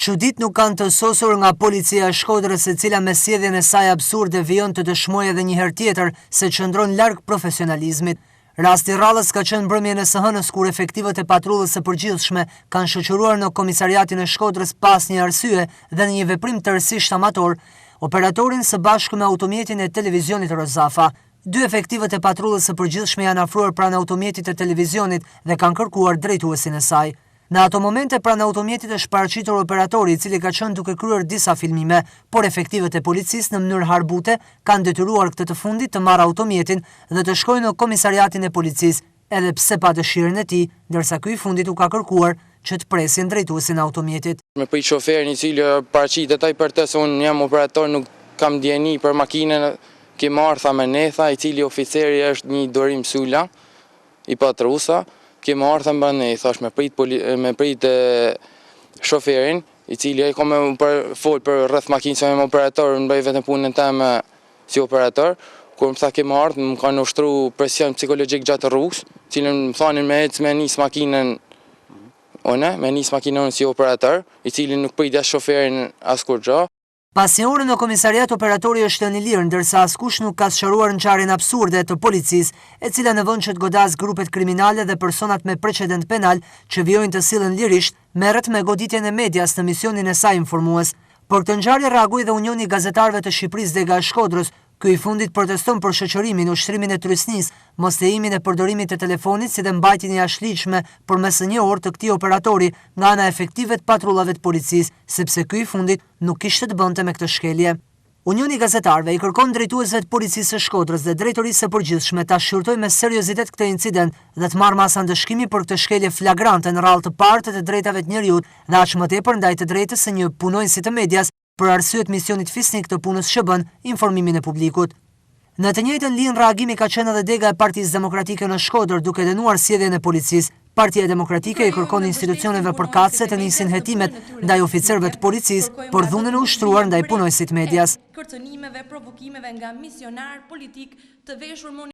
Çudit nuk kanë të sosur nga policia e Shkodrës, e cila me sjelljen e saj absurde vijon të dëshmojë edhe një herë tjetër se qëndron larg profesionalizmit. Rasti rrallës ka qenë mbrëmjen e së hënës, kur efektivët e patrullës së përgjithshme kanë shoqëruar në komisariatin e Shkodrës pas një arsye dhe në një veprim tërësisht amator, operatorin së bashku me automjetin e televizionit Rozafa. Dy efektivët e patrullës së përgjithshme janë afruar pranë automjetit të televizionit dhe kanë kërkuar drejtuesin e saj. Në ato momente pranë automjetit është paraqitur operatori, i cili ka qenë duke kryer disa filmime, por efektivët e policisë në mënyrë harbute kanë detyruar këtë të fundit të marrë automjetin dhe të shkojnë në komisariatin e policisë, edhe pse pa dëshirën e tij, ndërsa ky i fundit u ka kërkuar që të presin drejtuesin e automjetit. Me prit shoferin i cili paraqitet ai për të se unë jam operator, nuk kam dieni për makinën, ke marrë tha me ne, tha, i cili oficeri është një Dorim Sula, i patrusa. Kemë ardhë mba ne, thash, me prit shoferin, i cili ka me folë për rreth makinë se me operator, në bëj vetëm punën teme si operator, kur më tha kemë ardhë, më kanë ushtru presion psikologjik gjatë rrugës, cilën më thanin me ecë me nisë makinën, me nisë makinën si operator, i cili nuk pritja shoferin askur gjo. Pasi orën në komisariat, operatori është lënë i lirë, ndërsa askush nuk ka sqaruar ngjarjen absurde të policisë, e cila në vend që të godas grupet kriminale dhe personat me precedent penal që vijojnë të sillen lirisht, merret me goditjen e medias në misionin e saj informues. Për këtë ngjarje reagoi dhe Unioni i Gazetarëve të Shqipërisë Dega e Shkodrës. Ky i fundit proteston për shoqërimin, ushtrimin e turistnisë, mos lejimin e përdorimit të telefonit si dhe mbajtjen e jashtëligjshme përmes një orë të këtij operatori nga ana efektive të patrullave të policisë, sepse ky i fundit nuk kishte të bënte me këtë shkelje. Unioni i Gazetarëve i kërkon drejtuesve të policisë së Shkodrës dhe drejtorisë së përgjithshme ta shqyrtojnë me seriozitet këtë incident dhe të marrë masa ndëshkimi për këtë shkelje flagrante në radhë të parë të drejtave të njerëzit dhe aq më tepër ndaj të drejtës së një punonjësi të medias për arsyet misionit fisnik të punës që bën informimin e publikut. Në të njëjtën linjë reagimi ka qenë edhe Dega e Partisë Demokratike në Shkodër, duke dënuar sjelljen e policisë. Partia Demokratike i kërkon institucioneve përkatëse të nisin hetimet ndaj oficerëve të policisë për dhunën e ushtruar ndaj punonjësit medias.